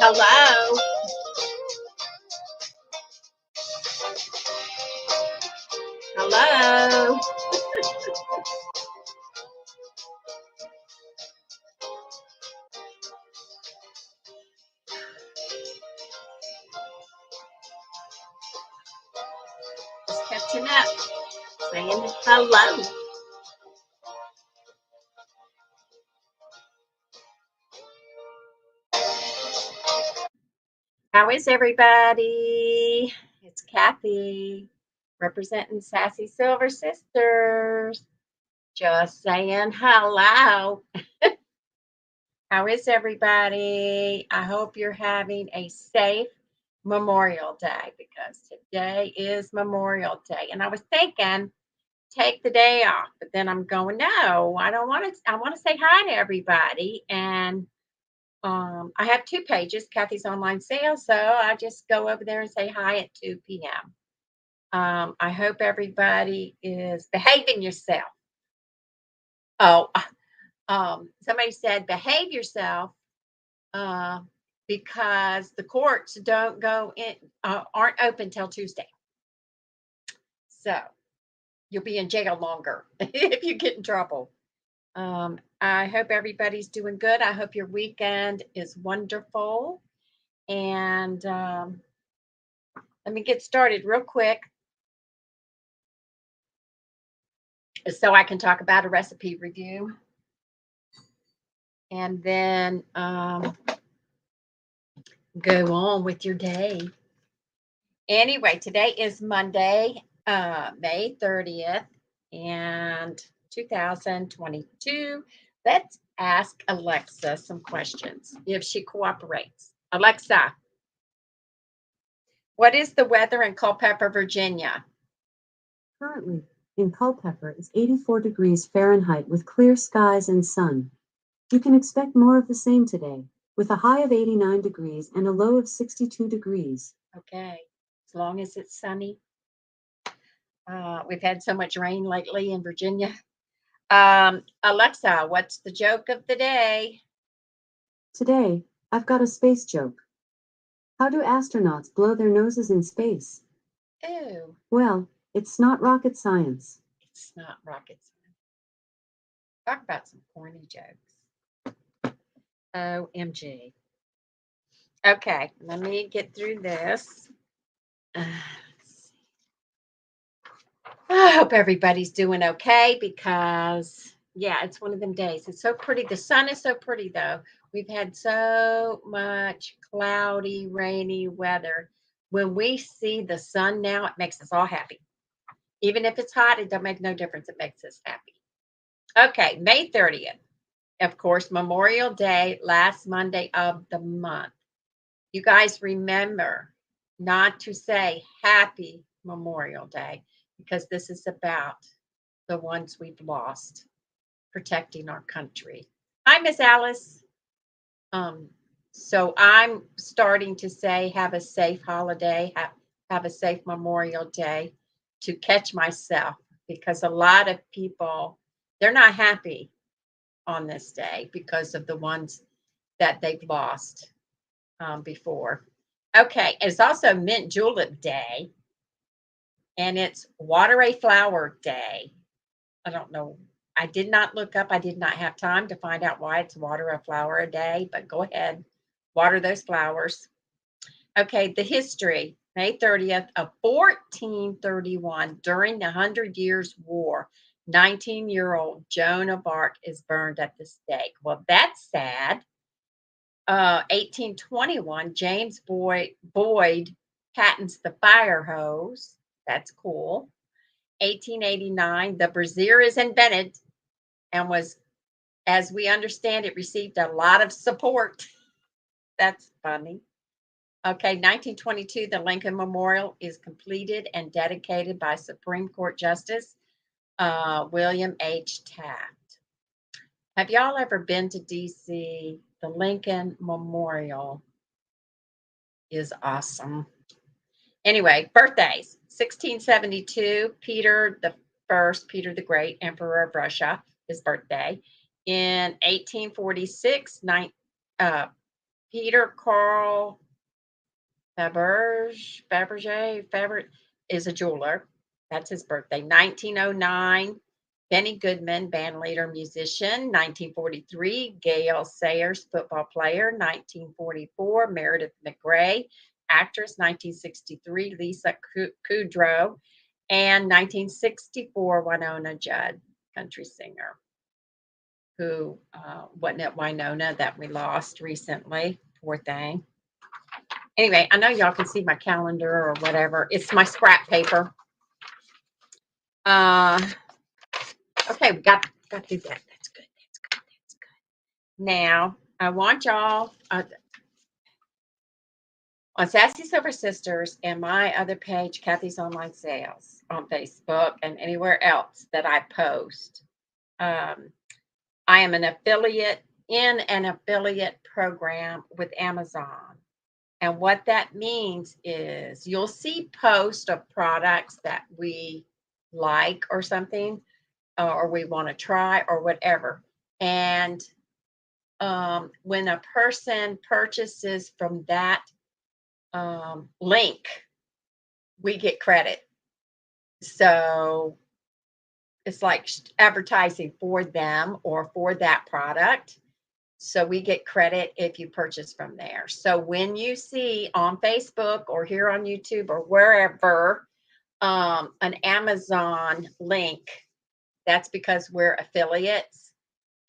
Hello. Hello. Just catching up. Saying hello. How is everybody? It's Cathy, representing Sassy Silver Sisters. Just saying hello. How is everybody? I hope you're having a safe Memorial Day because today is Memorial Day. And I was thinking, take the day off, but then I'm going, no, I don't want to. I want to say hi to everybody. And I have two pages, Cathy's Online Sales. So I just go over there and say hi at 2 p.m. I hope everybody is behaving yourself. Oh, somebody said behave yourself because the courts don't go in, aren't open till Tuesday. So you'll be in jail longer if you get in trouble. I hope everybody's doing good. I hope your weekend is wonderful. And let me get started real quick so I can talk about a recipe review. And then go on with your day. Anyway, today is Monday, May 30th, and 2022. Let's ask Alexa some questions if she cooperates. Alexa, what is the weather in Culpeper, Virginia? Currently, in Culpeper, it's 84 degrees Fahrenheit with clear skies and sun. You can expect more of the same today, with a high of 89 degrees and a low of 62 degrees. Okay, as long as it's sunny. We've had so much rain lately in Virginia. Alexa, what's the joke of the day? Today, I've got a space joke. How do astronauts blow their noses in space? Ew. Well, it's not rocket science. It's not rocket science. Talk about some corny jokes. OMG. Okay, let me get through this. I hope everybody's doing okay because, yeah, it's one of them days. It's so pretty. The sun is so pretty, though. We've had so much cloudy, rainy weather. When we see the sun now, it makes us all happy. Even if it's hot, it don't make no difference. It makes us happy. Okay, May 30th. Of course, Memorial Day, last Monday of the month. You guys remember not to say Happy Memorial Day because this is about the ones we've lost, protecting our country. Hi, Miss Alice. So I'm starting to say have a safe holiday, have a safe Memorial Day to catch myself because a lot of people, they're not happy on this day because of the ones that they've lost before. Okay, it's also Mint Julep Day, and it's Water a Flower Day. I don't know. I did not look up. I did not have time to find out why it's Water a Flower a Day, but go ahead, water those flowers. Okay, the history, May 30th of 1431, during the 100 Years' War, 19-year-old Joan of Arc is burned at the stake. Well, that's sad. 1821, James Boyd patents the fire hose. That's cool. 1889, the brazier is invented and was, as we understand it, received a lot of support. That's funny. Okay, 1922, the Lincoln Memorial is completed and dedicated by Supreme Court Justice William H. Taft. Have y'all ever been to D.C.? The Lincoln Memorial is awesome. Anyway, birthdays. 1672, Peter the Great, Emperor of Russia, his birthday. In 1846, Peter Carl Beverage is a jeweler. That's his birthday. 1909, Benny Goodman, band leader, musician. 1943, Gail Sayers, football player. 1944, Meredith McRae, actress. 1963, Lisa Kudrow. And 1964, Winona Judd, country singer, who wasn't it Winona that we lost recently? Poor thing. Anyway, I know y'all can see my calendar or whatever. It's my scrap paper. Okay, we got to do that. That's good. That's good. That's good. Now, I want y'all on Sassy Silver Sisters and my other page, Cathy's Online Sales, on Facebook and anywhere else that I post. I am an affiliate in an affiliate program with Amazon. And what that means is you'll see posts of products that we like or something, or we want to try or whatever. And when a person purchases from that link, we get credit. So it's like advertising for them or for that product. So we get credit if you purchase from there. So when you see on Facebook or here on YouTube or wherever an Amazon link, that's because we're affiliates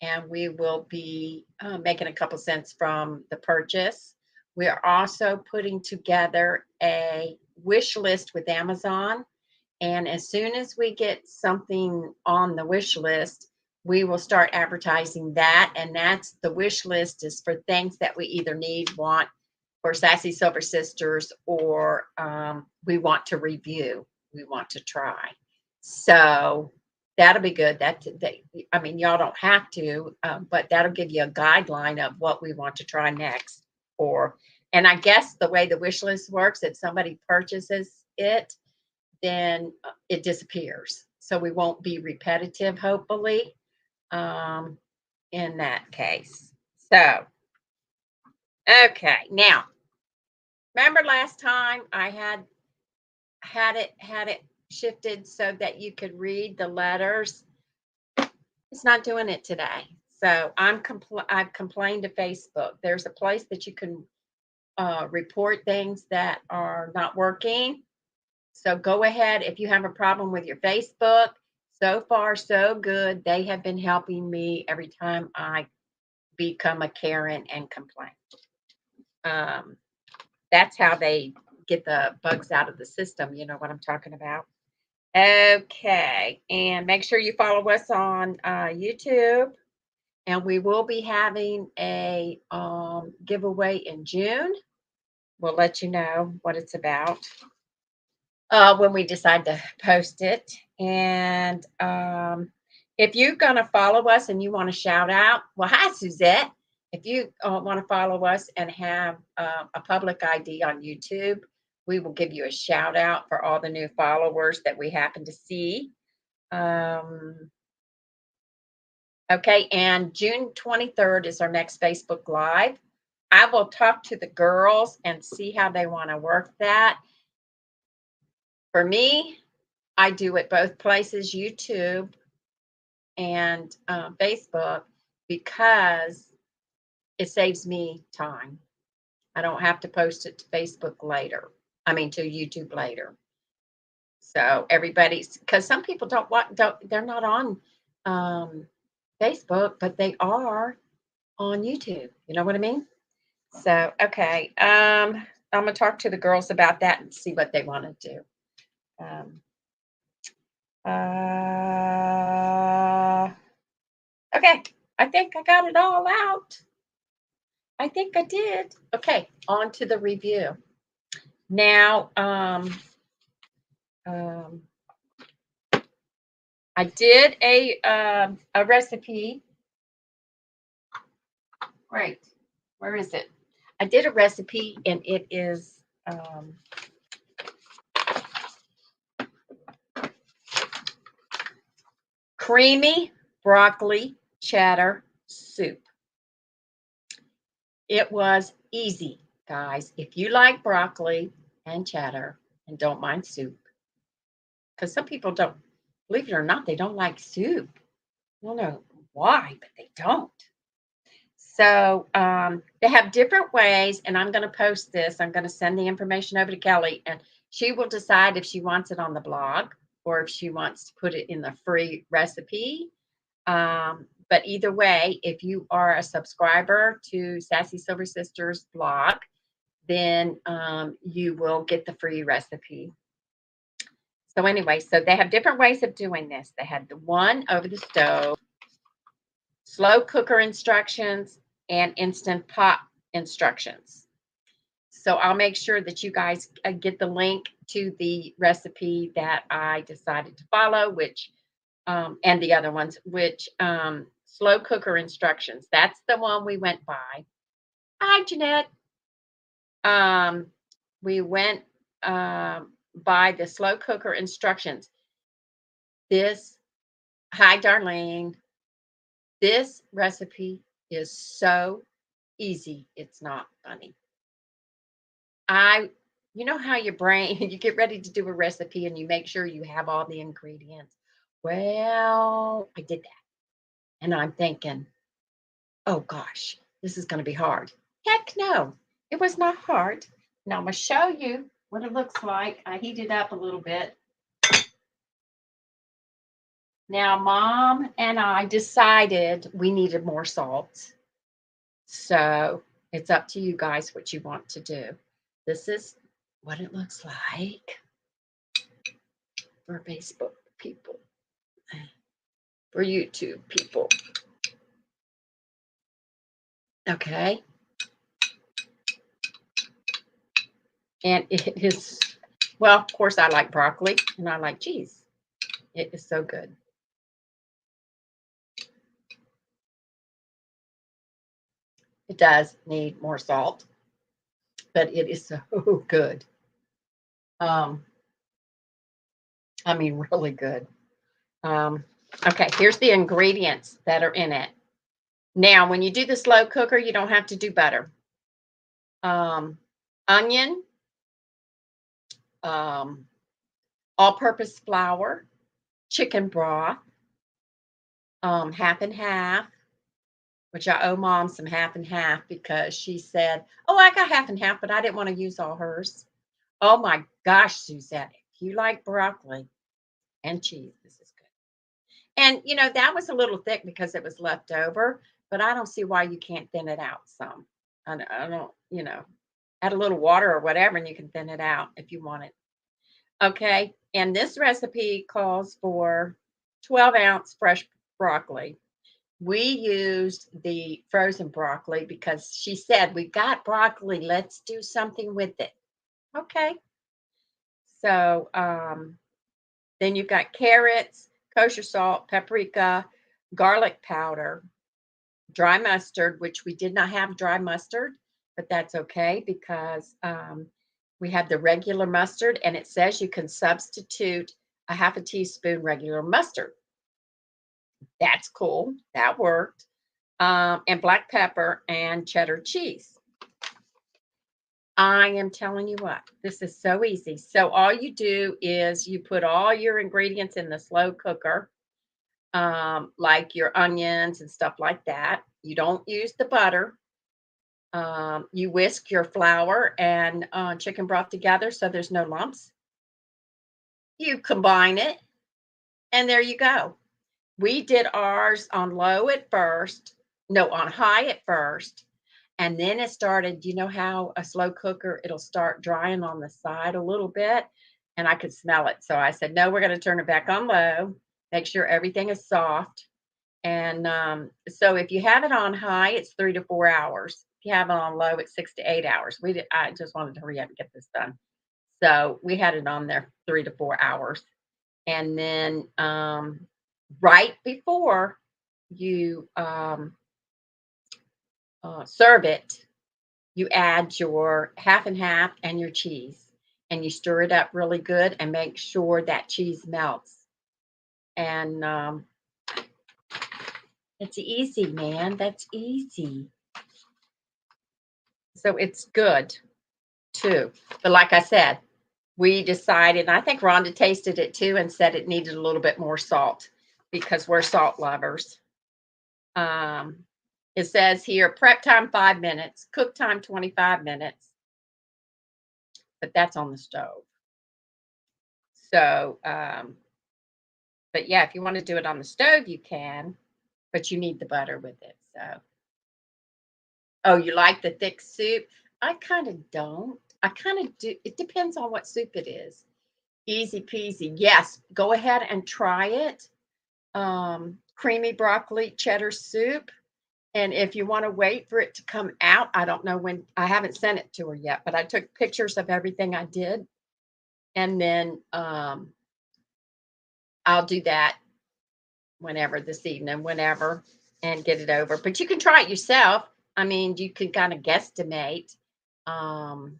and we will be making a couple cents from the purchase. We are also putting together a wish list with Amazon. And as soon as we get something on the wish list, we will start advertising that. And that's the wish list is for things that we either need, want for Sassy Silver Sisters, or we want to review, we want to try. So that'll be good. I mean, y'all don't have to, but that'll give you a guideline of what we want to try next. And I guess the way the wish list works, if somebody purchases it, then it disappears. So we won't be repetitive, hopefully, in that case. So, okay. Now, remember last time I had it shifted so that you could read the letters? It's not doing it today. So I've complained to Facebook. There's a place that you can report things that are not working. So go ahead if you have a problem with your Facebook. So far, so good. They have been helping me every time I become a Karen and complain. That's how they get the bugs out of the system. You know what I'm talking about? Okay. And make sure you follow us on YouTube. And we will be having a giveaway in June. We'll let you know what it's about when we decide to post it. And if you're going to follow us and you want to shout out, well, hi, Suzette. If you want to follow us and have a public ID on YouTube, we will give you a shout out for all the new followers that we happen to see. Okay, and June 23rd is our next Facebook Live. I will talk to the girls and see how they want to work that. For me, I do it both places, YouTube and Facebook, because it saves me time. I don't have to post it to Facebook later. I mean, to YouTube later. So everybody's, because some people they're not on Facebook, but they are on YouTube. You know what I mean? So, okay. I'm going to talk to the girls about that and see what they want to do. Okay. I think I got it all out. I think I did. Okay. On to the review. Now, I did a recipe. Great. Where is it? I did a recipe, and it is creamy broccoli cheddar soup. It was easy, guys. If you like broccoli and cheddar and don't mind soup, because some people don't, believe it or not, they don't like soup. I don't know why, but they don't. So they have different ways, and I'm going to post this. I'm going to send the information over to Kelly, and she will decide if she wants it on the blog or if she wants to put it in the free recipe. But either way, if you are a subscriber to Sassy Silver Sisters blog, then you will get the free recipe. So anyway, so they have different ways of doing this. They had the one over the stove, slow cooker instructions, and instant pot instructions. So I'll make sure that you guys get the link to the recipe that I decided to follow, which and the other ones, which slow cooker instructions. That's the one we went by. Hi, Jeanette. We went by the slow cooker instructions. This, hi, Darlene. This recipe is so easy. It's not funny. You know how your brain, you get ready to do a recipe and you make sure you have all the ingredients. Well, I did that. And I'm thinking, oh gosh, this is going to be hard. Heck no, it was not hard. Now I'm going to show you what it looks like. I heated up a little bit. Now, Mom and I decided we needed more salt. So it's up to you guys what you want to do. This is what it looks like for Facebook people, for YouTube people. Okay. And it is, well, of course, I like broccoli and I like cheese. It is so good. It does need more salt, but it is so good. I mean, really good. Okay, here's the ingredients that are in it. Now, when you do the slow cooker, you don't have to do butter. Onion, all-purpose flour, chicken broth, half and half, which I owe Mom some half and half because she said, oh, I got half and half, but I didn't want to use all hers. Oh my gosh, Suzette, if you like broccoli and cheese, this is good. And, you know, that was a little thick because it was left over, but I don't see why you can't thin it out some. I don't, you know, add a little water or whatever, and you can thin it out if you want it. Okay. And this recipe calls for 12-ounce fresh broccoli. We used the frozen broccoli because she said, we got broccoli. Let's do something with it. Okay. So then you've got carrots, kosher salt, paprika, garlic powder, dry mustard, which we did not have dry mustard, but that's okay because we have the regular mustard, and it says you can substitute a half a teaspoon regular mustard. That's cool. That worked. And black pepper and cheddar cheese. I am telling you what, this is so easy. So all you do is you put all your ingredients in the slow cooker, like your onions and stuff like that. You don't use the butter. You whisk your flour and chicken broth together so there's no lumps. You combine it, and there you go. We did ours on low at first, no, on high at first. And then it started, you know how a slow cooker, it'll start drying on the side a little bit, and I could smell it. So I said, no, we're going to turn it back on low, make sure everything is soft. And so if you have it on high, it's 3 to 4 hours. If you have it on low, it's 6 to 8 hours. I just wanted to hurry up and get this done. So we had it on there 3 to 4 hours. And then right before you serve it, you add your half and half and your cheese, and you stir it up really good and make sure that cheese melts. And it's easy, man. That's easy. So it's good too. But like I said, we decided, and I think Rhonda tasted it too and said it needed a little bit more salt because we're salt lovers. Um, it says here prep time 5 minutes, cook time 25 minutes, but that's on the stove. So, but yeah, if you want to do it on the stove, you can, but you need the butter with it. So, oh, you like the thick soup? I kind of don't. I kind of do. It depends on what soup it is. Easy peasy. Yes, go ahead and try it. Creamy broccoli cheddar soup. And if you want to wait for it to come out, I don't know when, I haven't sent it to her yet, but I took pictures of everything I did. And then I'll do that whenever this evening, whenever, and get it over. But you can try it yourself. I mean, you can kind of guesstimate. Um,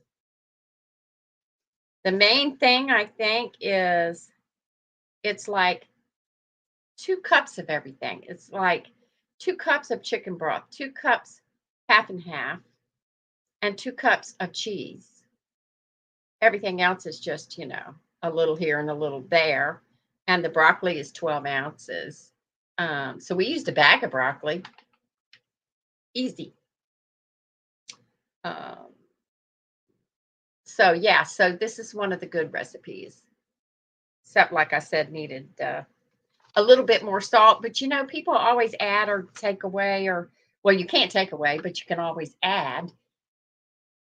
the main thing I think is it's like 2 cups of everything. It's like 2 cups of chicken broth, 2 cups, half and half, and 2 cups of cheese. Everything else is just, a little here and a little there. And the broccoli is 12 ounces. So we used a bag of broccoli. Easy. Um, so yeah, so this is one of the good recipes. Except, like I said, needed a little bit more salt. But people always add or take away, or well, you can't take away, but you can always add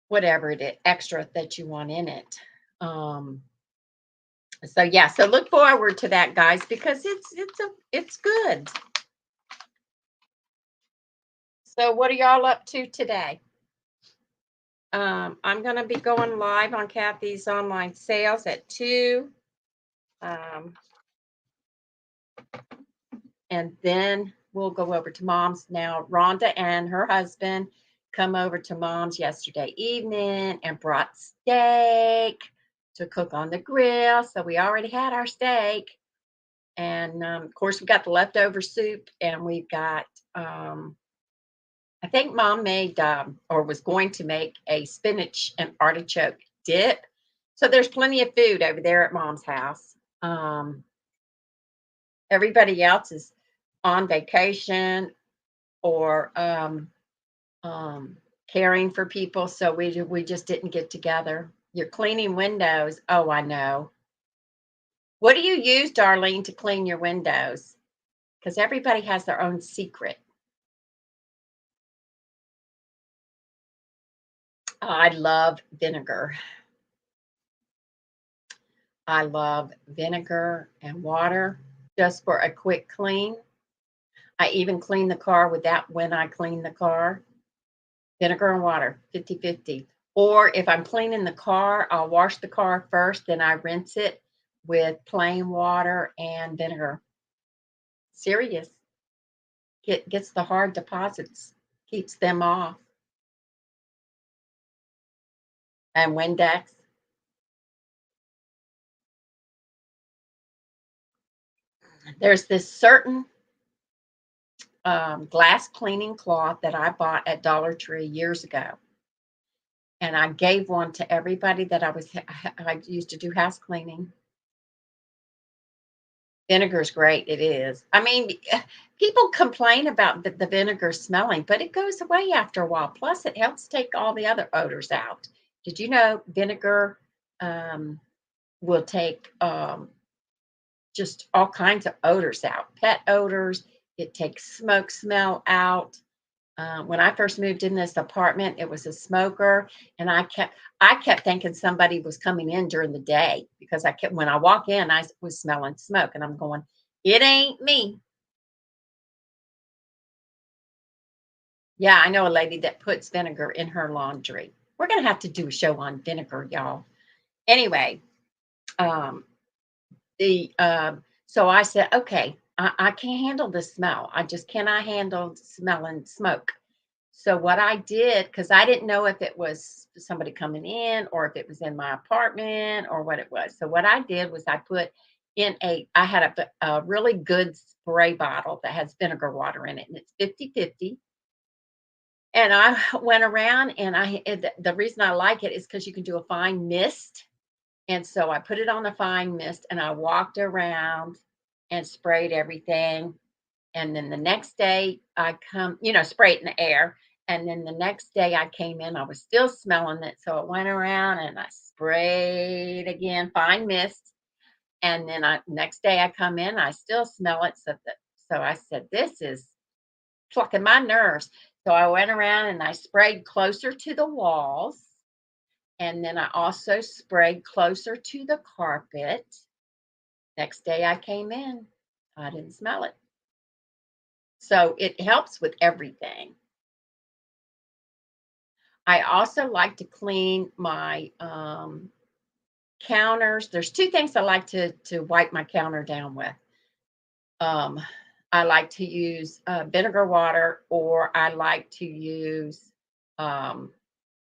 whatever it is extra that you want in it. So yeah, so look forward to that, guys, because it's good. So what are y'all up to today? I'm gonna be going live on Cathy's online sales at 2. And then we'll go over to Mom's now. Rhonda and her husband come over to Mom's yesterday evening and brought steak to cook on the grill. So we already had our steak. And of course, we got the leftover soup, and we've got, I think Mom made or was going to make a spinach and artichoke dip. So there's plenty of food over there at Mom's house. Everybody else is on vacation or caring for people, so we just didn't get together. You're cleaning windows. Oh, I know. What do you use, Darlene, to clean your windows? Because everybody has their own secret. I love vinegar. I love vinegar and water just for a quick clean. I even clean the car with that when I clean the car. Vinegar and water, 50-50. Or if I'm cleaning the car, I'll wash the car first, then I rinse it with plain water and vinegar. Serious. Gets the hard deposits, keeps them off. And Windex. There's this certain glass cleaning cloth that I bought at Dollar Tree years ago. And I gave one to everybody that I used to do house cleaning. Vinegar is great. It is. I mean, people complain about the vinegar smelling, but it goes away after a while. Plus, it helps take all the other odors out. Did you know vinegar will take just all kinds of odors out? Pet odors. It takes smoke smell out. When I first moved in this apartment, it was a smoker, and I kept thinking somebody was coming in during the day because when I walk in, I was smelling smoke, and I'm going, it ain't me. Yeah, I know a lady that puts vinegar in her laundry. We're gonna have to do a show on vinegar, y'all. Anyway, um, so I said, okay, I can't handle the smell. I just cannot handle smelling smoke. So what I did, because I didn't know if it was somebody coming in or if it was in my apartment or what it was. So what I did was I put I had a really good spray bottle that has vinegar water in it, and it's 50-50. And I went around and the reason I like it is because you can do a fine mist. And so I put it on a fine mist and I walked around and sprayed everything. And then the next day I come, spray it in the air. And then the next day I came in, I was still smelling it. So I went around and I sprayed again, fine mist. And then next day I come in, I still smell it. So I said, this is plucking my nerves. So I went around and I sprayed closer to the walls. And then I also sprayed closer to the carpet. Next day I came in, I didn't smell it. So it helps with everything. I also like to clean my counters. There's two things I like to wipe my counter down with. Um, I like to use vinegar water, or I like to use um,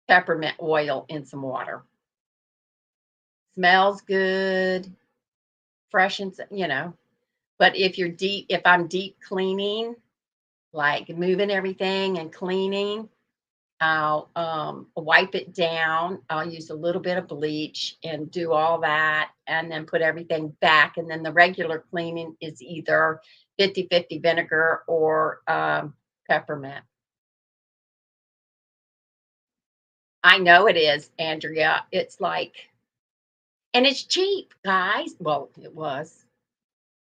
peppermint oil in some water. Smells good, freshens, But if I'm deep cleaning, like moving everything and cleaning, I'll wipe it down. I'll use a little bit of bleach and do all that and then put everything back. And then the regular cleaning is either 50/50 vinegar or peppermint. I know it is, Andrea. It's like, and it's cheap, guys. Well, it was.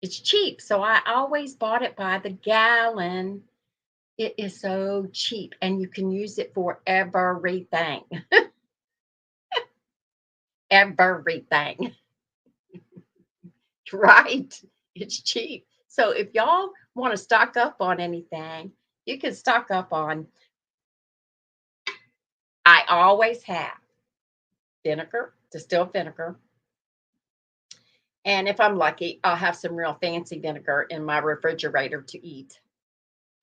It's cheap. So I always bought it by the gallon. It is so cheap and you can use it for everything. Everything. Right. It's cheap. So if y'all want to stock up on anything, you can stock up on. I always have vinegar, distilled vinegar. And if I'm lucky, I'll have some real fancy vinegar in my refrigerator to eat.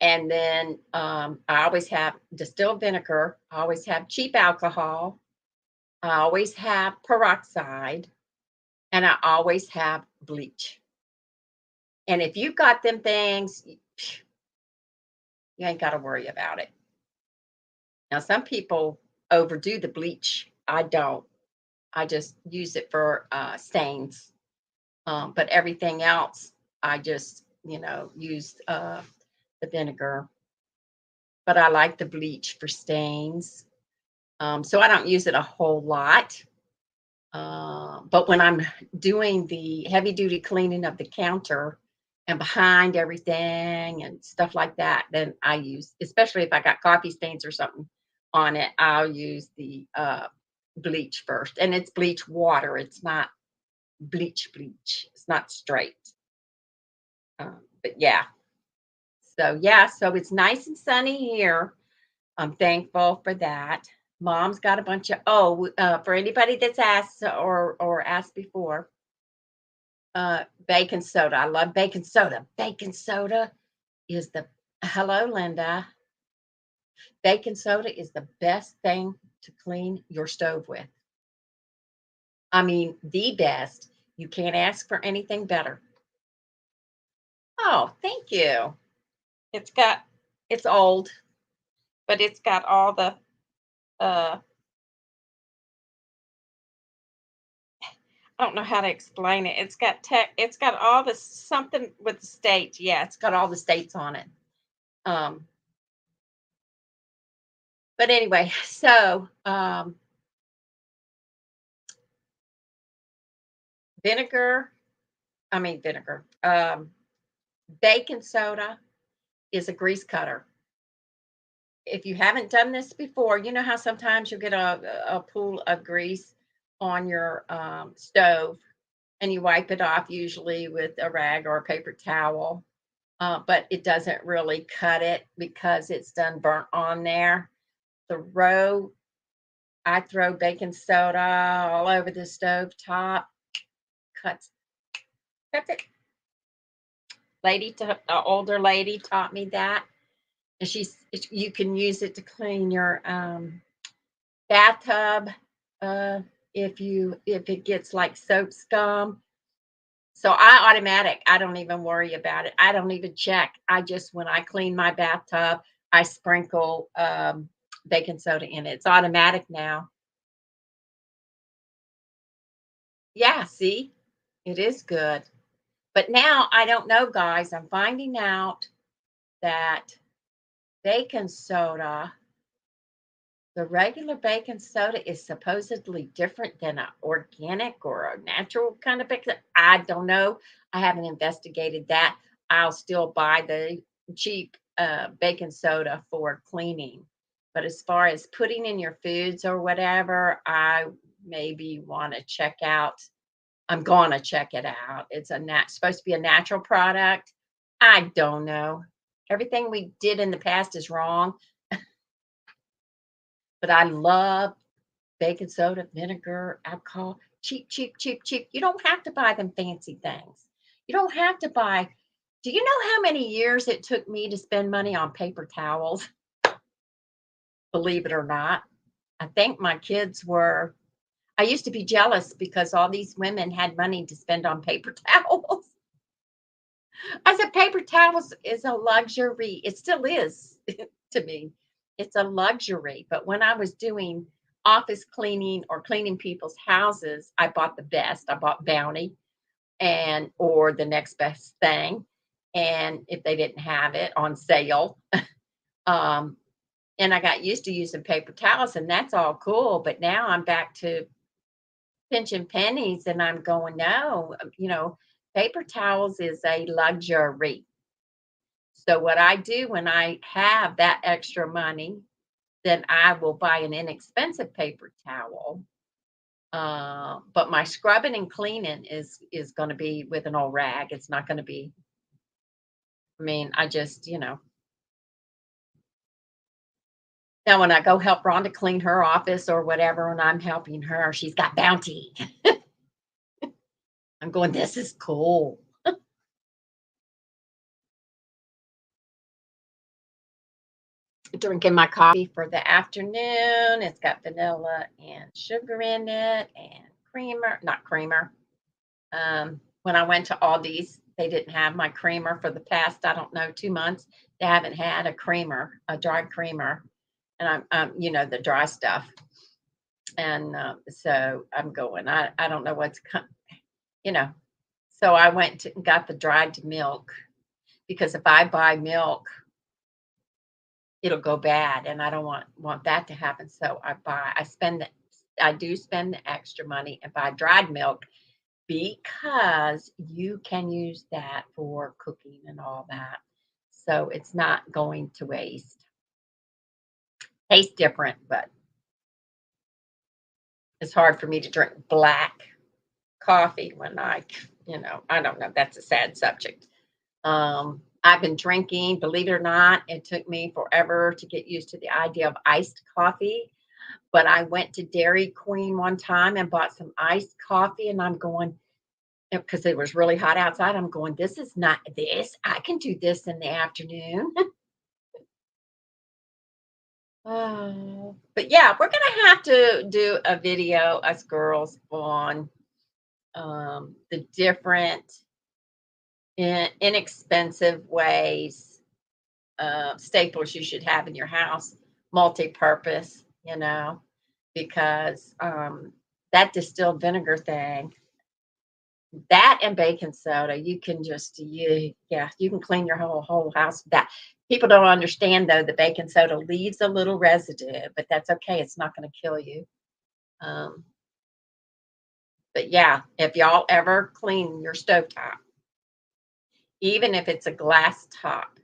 And then I always have distilled vinegar. I always have cheap alcohol. I always have peroxide. And I always have bleach. And if you've got them things, you ain't got to worry about it. Now, some people overdo the bleach. I don't. I just use it for stains. But everything else, I just, use the vinegar. But I like the bleach for stains. So I don't use it a whole lot. But when I'm doing the heavy duty cleaning of the counter and behind everything and stuff like that, then I use, especially if I got coffee stains or something on it, I'll use the bleach first. And it's bleach water. It's not bleach. It's not straight. But yeah. So it's nice and sunny here. I'm thankful for that. Mom's got a bunch of for anybody that's asked or asked before, baking soda. I love baking soda. Baking soda is the hello, Linda. Baking soda is the best thing to clean your stove with. I mean, the best. You can't ask for anything better. Oh, thank you. It's got it's old, but it's got all the uh I don't know how to explain it. It's got all the something with the states. Yeah, it's got all the states on it. Um but anyway, so vinegar, I mean vinegar. Baking soda is a grease cutter. If you haven't done this before, you know how sometimes you get a pool of grease on your stove and you wipe it off usually with a rag or a paper towel, but it doesn't really cut it because it's done burnt on there. I throw baking soda all over the stove top, cuts it. Older lady taught me that, and you can use it to clean your bathtub if it gets like soap scum. So I don't even worry about it. I don't even check. When I clean my bathtub, I sprinkle baking soda in it. It's automatic now. Yeah, see, it is good. But now I don't know, guys. I'm finding out that baking soda, the regular baking soda is supposedly different than an organic or a natural kind of baking. I don't know. I haven't investigated that. I'll still buy the cheap baking soda for cleaning. But as far as putting in your foods or whatever, I maybe want to check out. I'm gonna check it out. It's supposed to be a natural product. I don't know. Everything we did in the past is wrong, but I love baking soda, vinegar, alcohol. Cheap, cheap, cheap, cheap. You don't have to buy them fancy things. You don't have to buy. Do you know how many years it took me to spend money on paper towels? Believe it or not. I think my kids were. I used to be jealous because all these women had money to spend on paper towels. I said paper towels is a luxury. It still is to me. It's a luxury. But when I was doing office cleaning or cleaning people's houses, I bought the best. I bought Bounty and or the next best thing. And if they didn't have it on sale, um, and I got used to using paper towels, and that's all cool. But now I'm back to pinching pennies, and I'm going, no, paper towels is a luxury. So what I do when I have that extra money, then I will buy an inexpensive paper towel. But my scrubbing and cleaning is going to be with an old rag. It's not going to be. I mean, I just now when I go help Rhonda clean her office or whatever, and I'm helping her, she's got Bounty. I'm going. This is cool. Drinking my coffee for the afternoon. It's got vanilla and sugar in it and creamer, not creamer. When I went to Aldi's, they didn't have my creamer for the past, I don't know, 2 months. They haven't had a creamer, a dry creamer, and the dry stuff. And so I'm going. I don't know you know. So I went to got the dried milk because if I buy milk, it'll go bad, and I don't want that to happen. So I do spend the extra money and buy dried milk because you can use that for cooking and all that. So it's not going to waste. Tastes different, but it's hard for me to drink black coffee when I don't know. That's a sad subject. I've been drinking, believe it or not, it took me forever to get used to the idea of iced coffee. But I went to Dairy Queen one time and bought some iced coffee, and I'm going, because it was really hot outside. I'm going, this is not this. I can do this in the afternoon. But yeah, we're gonna have to do a video, us girls, on the different inexpensive ways, staples you should have in your house, multi-purpose, because that distilled vinegar thing, that and baking soda, you can you can clean your whole house with that. People don't understand though the baking soda leaves a little residue, but that's okay. It's not going to kill you. Um, but yeah, if y'all ever clean your stovetop, even if it's a glass top,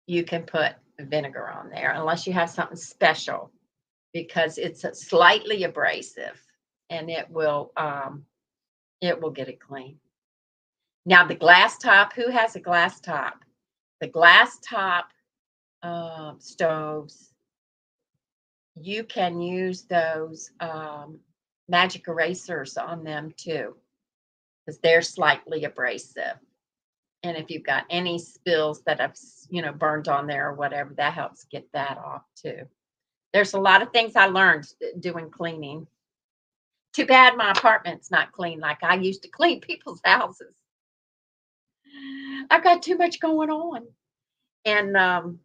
you can put vinegar on there unless you have something special because it's slightly abrasive and it will get it clean. Now the glass top, who has a glass top? The glass top stoves, you can use those magic erasers on them too, because they're slightly abrasive. And if you've got any spills that have, burned on there or whatever, that helps get that off too. There's a lot of things I learned doing cleaning. Too bad my apartment's not clean like I used to clean people's houses. I've got too much going on. And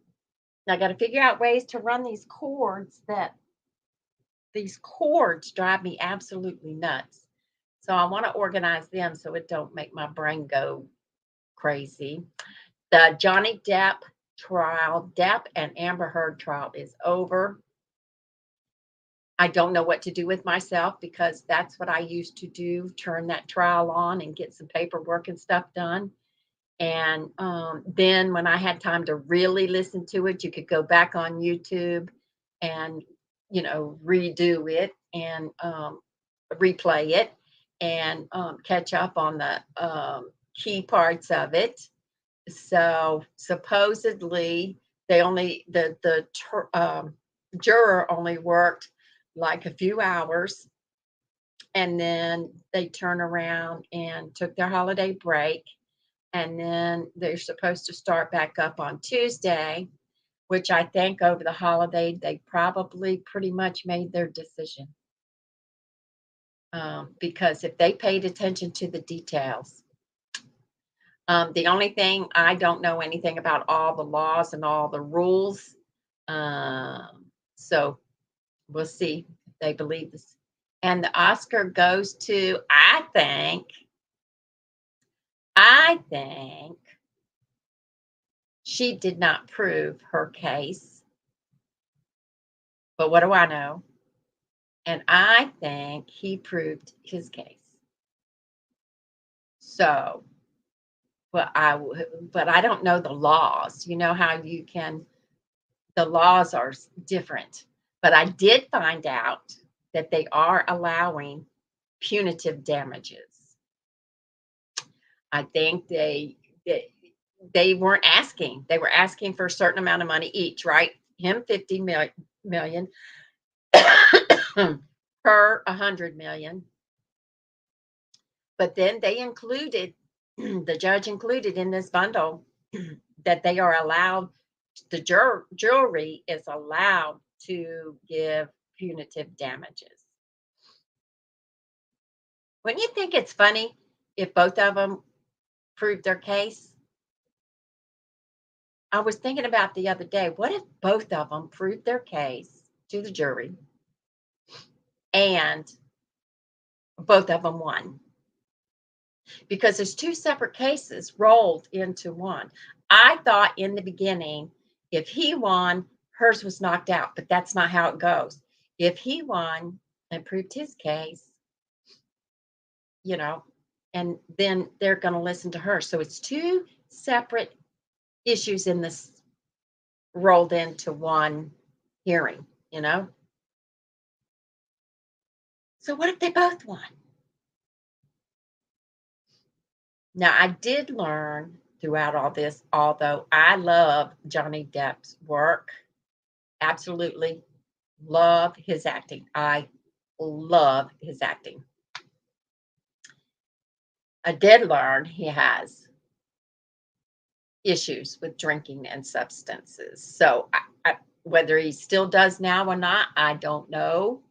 I got to figure out ways to run these cords drive me absolutely nuts. So I want to organize them so it don't make my brain go crazy. The Johnny Depp trial, Depp and Amber Heard trial is over. I don't know what to do with myself because that's what I used to do, turn that trial on and get some paperwork and stuff done. And then when I had time to really listen to it, you could go back on YouTube and, redo it and replay it and catch up on the key parts of it. So supposedly the juror only worked like a few hours, and then they turn around and took their holiday break, and then they're supposed to start back up on Tuesday, which I think over the holiday they probably pretty much made their decision. Because if they paid attention to the details, the only thing I don't know anything about all the laws and all the rules. So we'll see if they believe this. And the Oscar goes to, I think she did not prove her case. But what do I know? And I think he proved his case. So, but I don't know the laws. You know how the laws are different. But I did find out that they are allowing punitive damages. I think they weren't asking. They were asking for a certain amount of money each, right? Him 50 million, her 100 million. But then they included, the judge included in this bundle that they are allowed, the jury is allowed to give punitive damages. Wouldn't you think it's funny if both of them proved their case? I was thinking about the other day, what if both of them proved their case to the jury and both of them won? Because there's two separate cases rolled into one. I thought in the beginning, if he won, hers was knocked out, but that's not how it goes. If he won and proved his case, and then they're going to listen to her. So it's two separate issues in this rolled into one hearing. So what if they both won? Now, I did learn throughout all this, although I love Johnny Depp's work, absolutely love his acting. I love his acting. I did learn he has issues with drinking and substances. So whether he still does now or not, I don't know,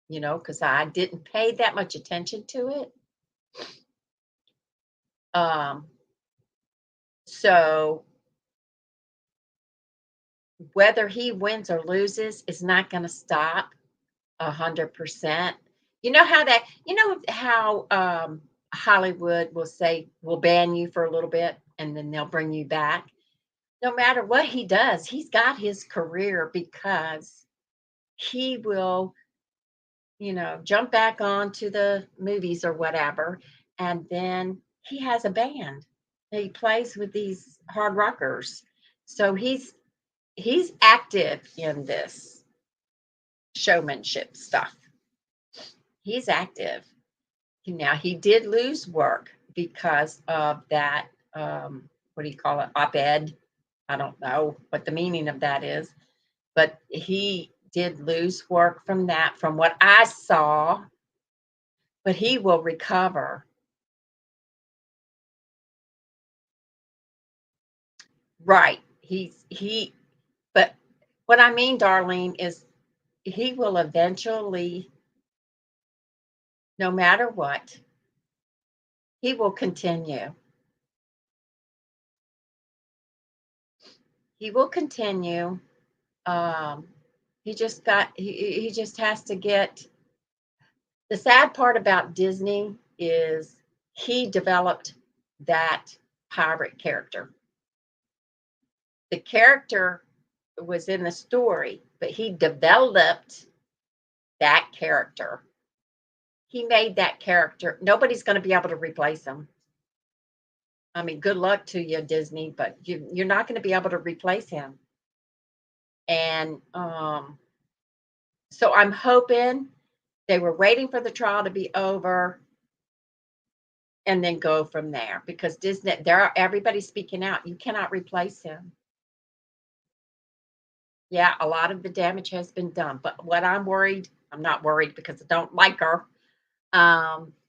because I didn't pay that much attention to it. So whether he wins or loses is not going to stop 100%. You know how Hollywood will say, we'll ban you for a little bit and then they'll bring you back. No matter what he does, he's got his career because he will, jump back onto the movies or whatever. And then he has a band. He plays with these hard rockers. So he's active in this showmanship stuff. He's active. Now, he did lose work because of that, what do you call it, op-ed? I don't know what the meaning of that is, but he did lose work from that, from what I saw, but he will recover. Right. But what I mean, Darlene, is he will eventually, no matter what, he will continue. He will continue Um, he just has to get. The sad part about Disney is he developed that pirate character. The character was in the story, but he developed that character. He made that character. Nobody's going to be able to replace him. I mean, good luck to you, Disney, but you're not going to be able to replace him. And so I'm hoping they were waiting for the trial to be over and then go from there, because Disney, everybody's speaking out. You cannot replace him. Yeah, a lot of the damage has been done, but what I'm not worried because I don't like her.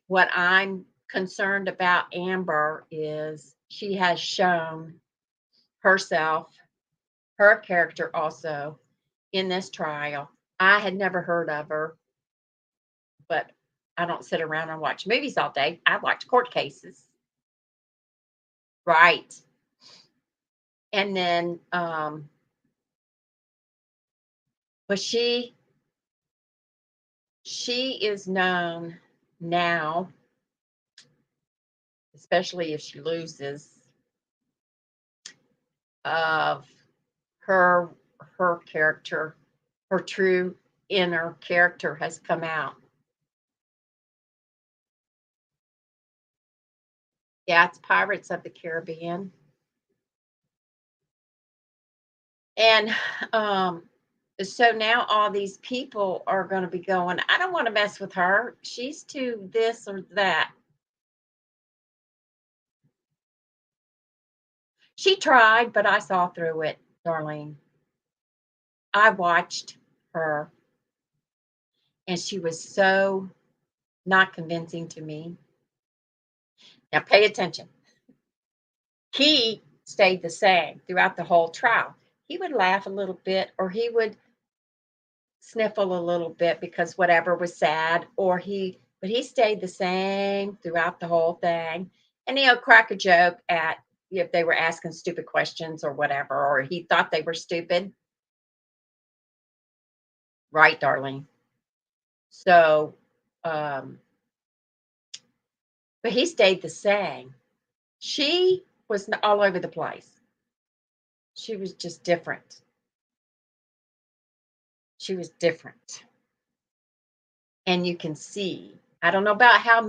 What I'm concerned about Amber is she has shown herself, her character also in this trial. I had never heard of her, but I don't sit around and watch movies all day. I watch court cases. Right. And then but she is known now, especially if she loses, of her character, her true inner character has come out. Yeah, it's Pirates of the Caribbean. And so now all these people are going to be going, I don't want to mess with her. She's too this or that. She tried, but I saw through it, Darlene. I watched her, and she was so not convincing to me. Now, pay attention. He stayed the same throughout the whole trial. He would laugh a little bit, or he would sniffle a little bit because whatever was sad, but he stayed the same throughout the whole thing. And he'll crack a joke at if they were asking stupid questions or whatever, or he thought they were stupid. Right, darling. So, but he stayed the same. She was all over the place. She was just different. She was different. And you can see, I don't know about how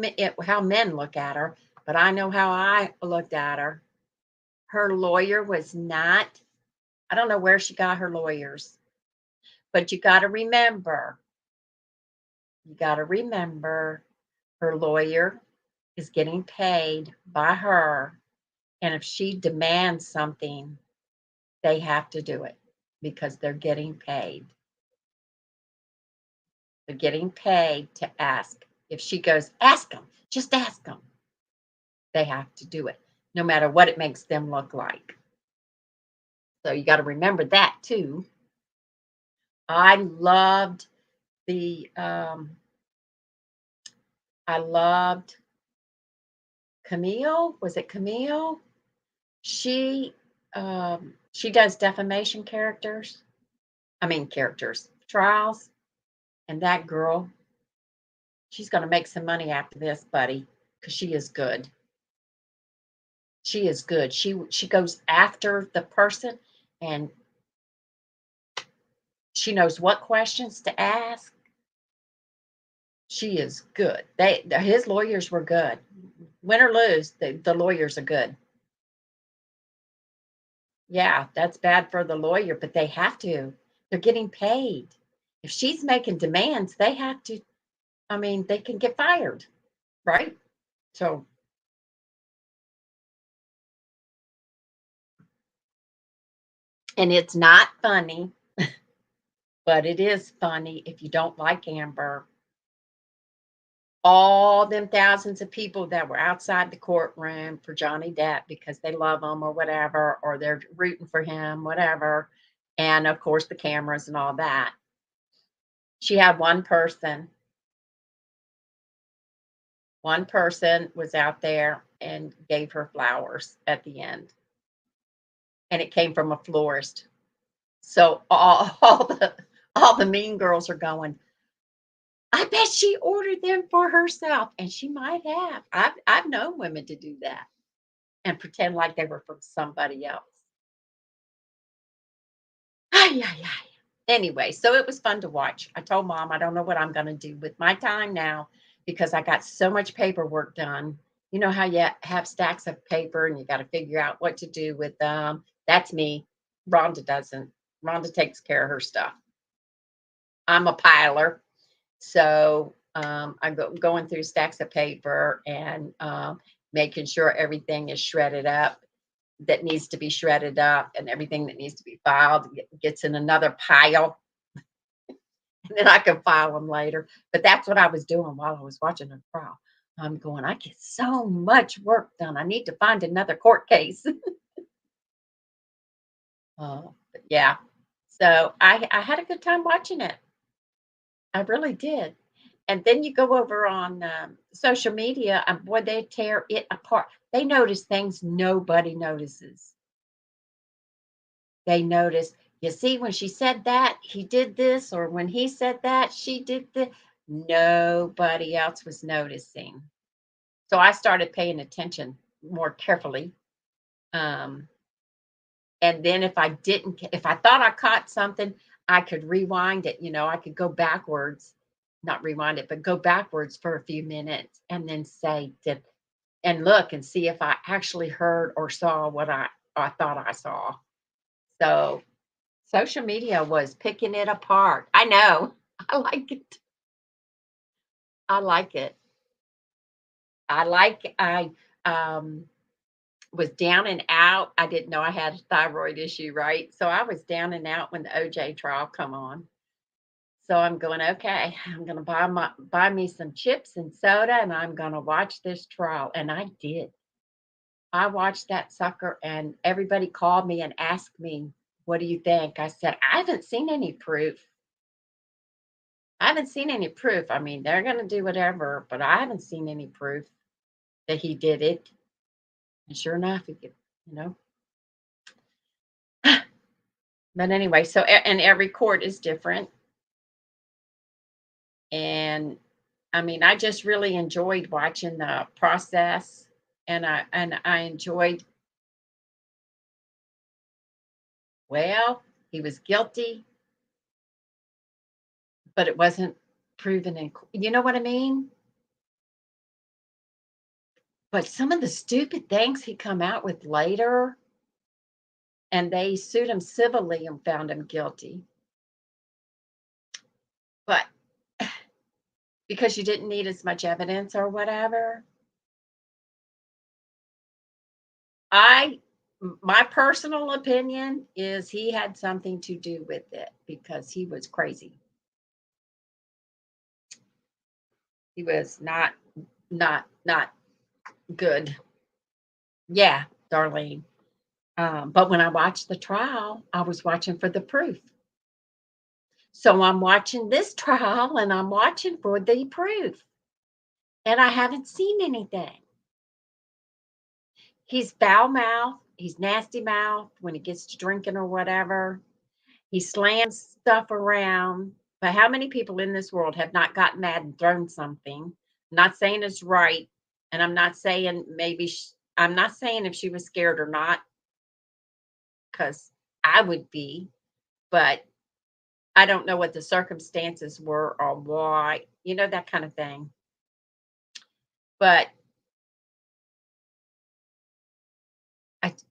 men look at her, but I know how I looked at her. Her lawyer was not, I don't know where she got her lawyers, but you got to remember, her lawyer is getting paid by her. And if she demands something, they have to do it because they're getting paid. They're getting paid to ask. If she goes, ask them, just ask them. They have to do it, no matter what it makes them look like. So you got to remember that too. I loved the I loved Camille. Was it Camille? She does defamation trials. And that girl, she's going to make some money after this, buddy, because she is good. She is good. She goes after the person, and she knows what questions to ask. She is good. His lawyers were good. Win or lose, the lawyers are good. Yeah, that's bad for the lawyer, but they have to. They're getting paid. If she's making demands, they have to. I mean, they can get fired, right? So, and it's not funny, but it is funny if you don't like Amber. All them thousands of people that were outside the courtroom for Johnny Depp because they love him or whatever, or they're rooting for him, whatever. And of course, the cameras and all that. She had one person was out there and gave her flowers at the end. And it came from a florist. So all the mean girls are going, I bet she ordered them for herself. And she might have. I've known women to do that and pretend like they were from somebody else. Ay, ay, ay. Anyway, so it was fun to watch. I told mom I don't know what I'm going to do with my time now because I got so much paperwork done. You know how you have stacks of paper and you got to figure out what to do with them. That's me. Rhonda doesn't. Rhonda takes care of her stuff. I'm a piler. So I go going through stacks of paper and making sure everything is shredded up that needs to be shredded up, and everything that needs to be filed gets in another pile, and then I can file them later. But that's what I was doing while I was watching the trial. I'm going, I get so much work done. I need to find another court case. But yeah. So I had a good time watching it. I really did. And then you go over on social media, and boy, they tear it apart. They notice things nobody notices. They notice, you see, when she said that, he did this, or when he said that, she did this. Nobody else was noticing. So I started paying attention more carefully. Um, and then if I thought I caught something, I could rewind it. I could go backwards, not rewind it, but go backwards for a few minutes and then say, and look and see if I actually heard or saw what I thought I saw. So social media was picking it apart. I know. I like it. I like it. I was down and out. I didn't know I had a thyroid issue, right? So I was down and out when the OJ trial come on. So I'm going, okay, I'm gonna buy me some chips and soda and I'm gonna watch this trial. And I did. I watched that sucker and everybody called me and asked me, what do you think? I said, I haven't seen any proof. I haven't seen any proof. I mean, they're going to do whatever, but I haven't seen any proof that he did it. And sure enough, he could, you know. But anyway, so and every court is different. And I mean, I just really enjoyed watching the process, and I enjoyed. Well, he was guilty, but it wasn't proven in. You know what I mean? But some of the stupid things he come out with later, and they sued him civilly and found him guilty. But because you didn't need as much evidence or whatever. I My personal opinion is he had something to do with it because he was crazy. He was not good. Yeah, Darlene. But when I watched the trial, I was watching for the proof. So I'm watching this trial and I'm watching for the proof. And I haven't seen anything. He's foul mouth. He's nasty mouth when he gets to drinking or whatever. He slams stuff around. But how many people in this world have not gotten mad and thrown something? I'm not saying it's right. And I'm not saying I'm not saying if she was scared or not, because I would be, but I don't know what the circumstances were or why, that kind of thing. But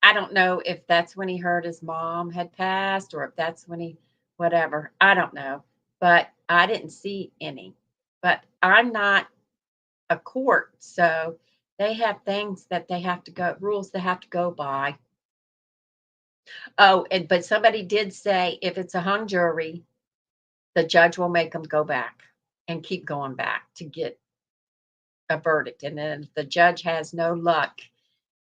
I don't know if that's when he heard his mom had passed or if that's when whatever. I don't know. But I didn't see any. But I'm not a court, so they have things that they have to go, rules they have to go by. Oh, but somebody did say if it's a hung jury, the judge will make them go back and keep going back to get a verdict. And then if the judge has no luck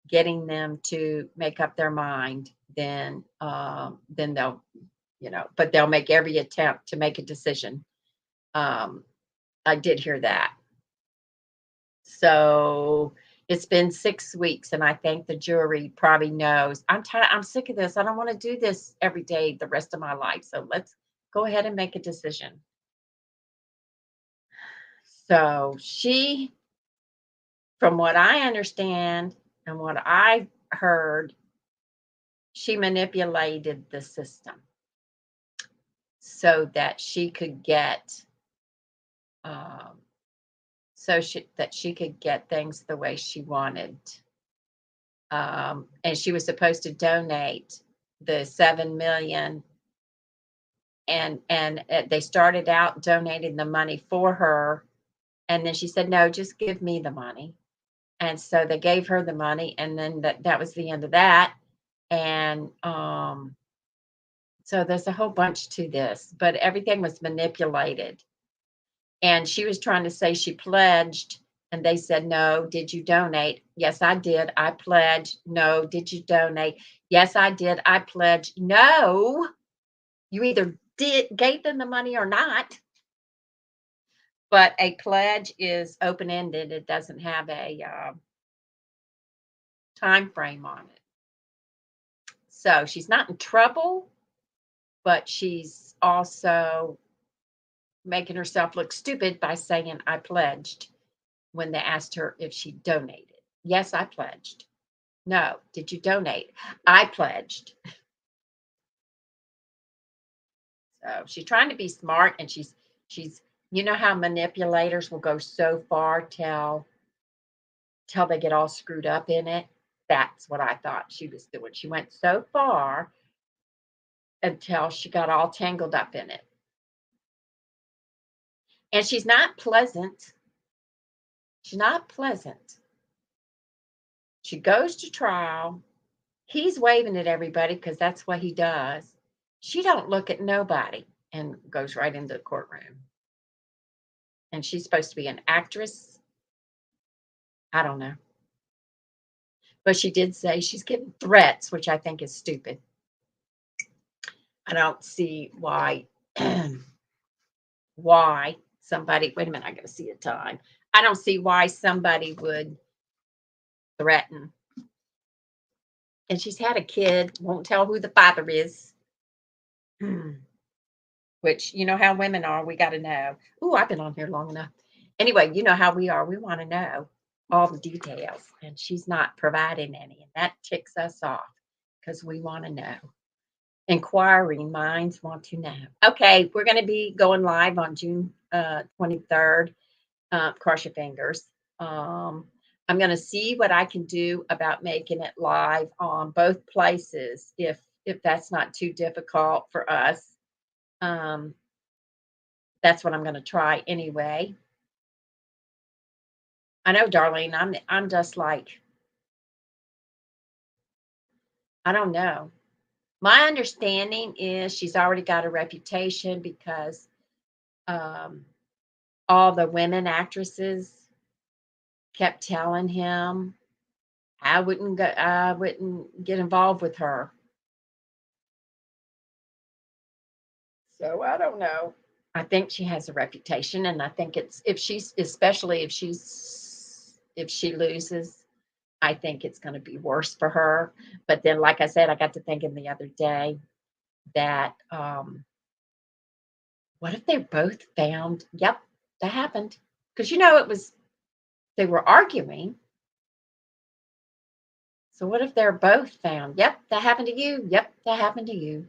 getting them to make up their mind, then they'll, but they'll make every attempt to make a decision. I did hear that. So It's been 6 weeks, and I think the jury probably knows. I'm tired. I'm sick of this. I don't want to do this every day the rest of my life. So let's go ahead and make a decision. So she, from what I understand and what I heard, she manipulated the system so that she could get um, that she could get things the way she wanted. And she was supposed to donate the 7 million, and they started out donating the money for her, and then she said, no, just give me the money. And so they gave her the money, and then that was the end of that. And so there's a whole bunch to this, but everything was manipulated. And she was trying to say she pledged, and they said, no, did you donate? Yes, I did. I pledged. No, did you donate? Yes, I did. I pledged. No, you either gave them the money or not. But a pledge is open ended. It doesn't have a time frame on it. So she's not in trouble, but she's also making herself look stupid by saying, I pledged, when they asked her if she donated. Yes, I pledged. No, did you donate? I pledged. So she's trying to be smart, and she's you know how manipulators will go so far till they get all screwed up in it. That's what I thought she was doing. She went so far until she got all tangled up in it. And she's not pleasant. She's not pleasant. She goes to trial. He's waving at everybody because that's what he does. She don't look at nobody and goes right into the courtroom. And she's supposed to be an actress. I don't know. But she did say she's getting threats, which I think is stupid. I don't see why why somebody, wait a minute, I gotta see a time. I don't see why somebody would threaten. And she's had a kid, won't tell who the father is. Which, you know how women are, we got to know. Oh, I've been on here long enough. Anyway, you know how we are. We want to know all the details, and she's not providing any, and that ticks us off because we want to know. Inquiring minds want to know. Okay, we're going to be going live on June 23rd. Cross your fingers. I'm going to see what I can do about making it live on both places if that's not too difficult for us. That's what I'm going to try anyway. I know, Darlene, I'm just like, I don't know. My understanding is she's already got a reputation because um, all the women actresses kept telling him I wouldn't get involved with her. So I don't know. I think she has a reputation, and I think it's especially if she loses, I think it's going to be worse for her. But then, like I said, I got to thinking the other day that what if they both found, yep, that happened. Because they were arguing. So what if they're both found, yep, that happened to you. Yep, that happened to you.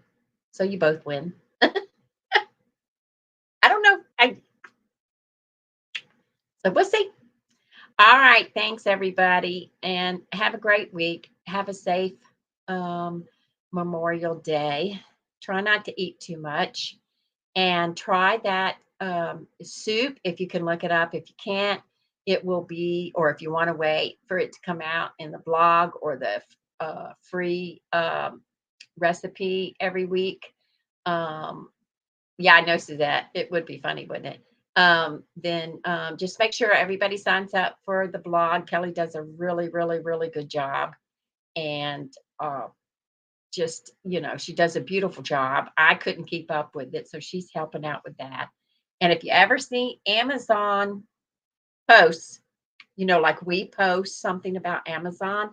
So you both win. I don't know. So we'll see. All right. Thanks, everybody. And have a great week. Have a safe Memorial Day. Try not to eat too much. And try that soup if you can look it up. If you can't, it will be, or if you want to wait for it to come out in the blog or the free recipe every week. Yeah, I know, Suzette. It would be funny, wouldn't it? Then just make sure everybody signs up for the blog. Kelly does a really, really, really good job. And just, she does a beautiful job. I couldn't keep up with it. So she's helping out with that. And if you ever see Amazon posts, like we post something about Amazon,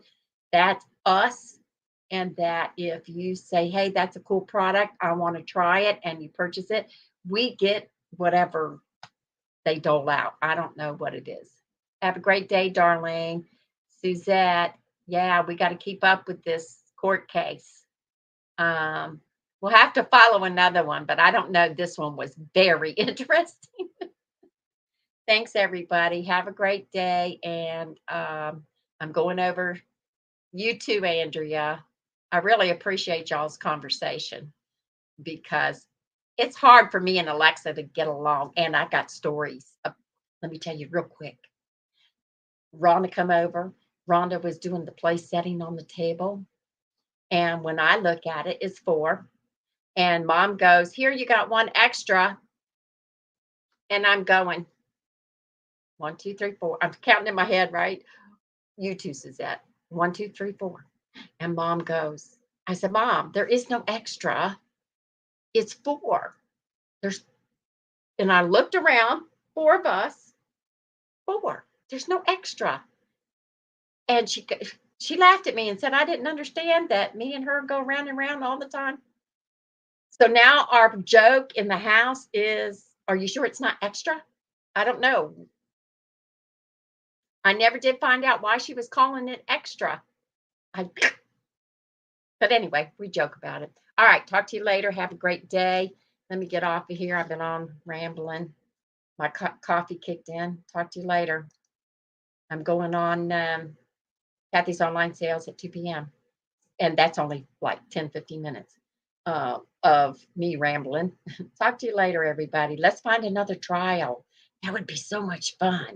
that's us. And that if you say, hey, that's a cool product, I want to try it, and you purchase it, we get whatever they dole out. I don't know what it is. Have a great day, darling. Suzette, yeah, we got to keep up with this court case. We'll have to follow another one, but I don't know. This one was very interesting. Thanks, everybody. Have a great day. And I'm going over you too, Andrea. I really appreciate y'all's conversation because it's hard for me and Alexa to get along. And I got stories. Let me tell you real quick. Rhonda come over. Rhonda was doing the place setting on the table. And when I look at it, it's 4. And mom goes, here, you got 1 extra. And I'm going, 1, 2, 3, 4. I'm counting in my head, right? You too, Suzette. 1, 2, 3, 4. And mom goes, I said, Mom, there is no extra. It's 4. And I looked around, 4 of us, 4. There's no extra. And she laughed at me and said, I didn't understand that me and her go round and round all the time. So now our joke in the house is, are you sure it's not extra? I don't know. I never did find out why she was calling it extra. But anyway, we joke about it. All right, talk to you later. Have a great day. Let me get off of here. I've been on rambling. My coffee kicked in. Talk to you later. I'm going on Cathy's online sales at 2 p.m. And that's only like 10, 15 minutes of me rambling. Talk to you later, everybody. Let's find another trial. That would be so much fun.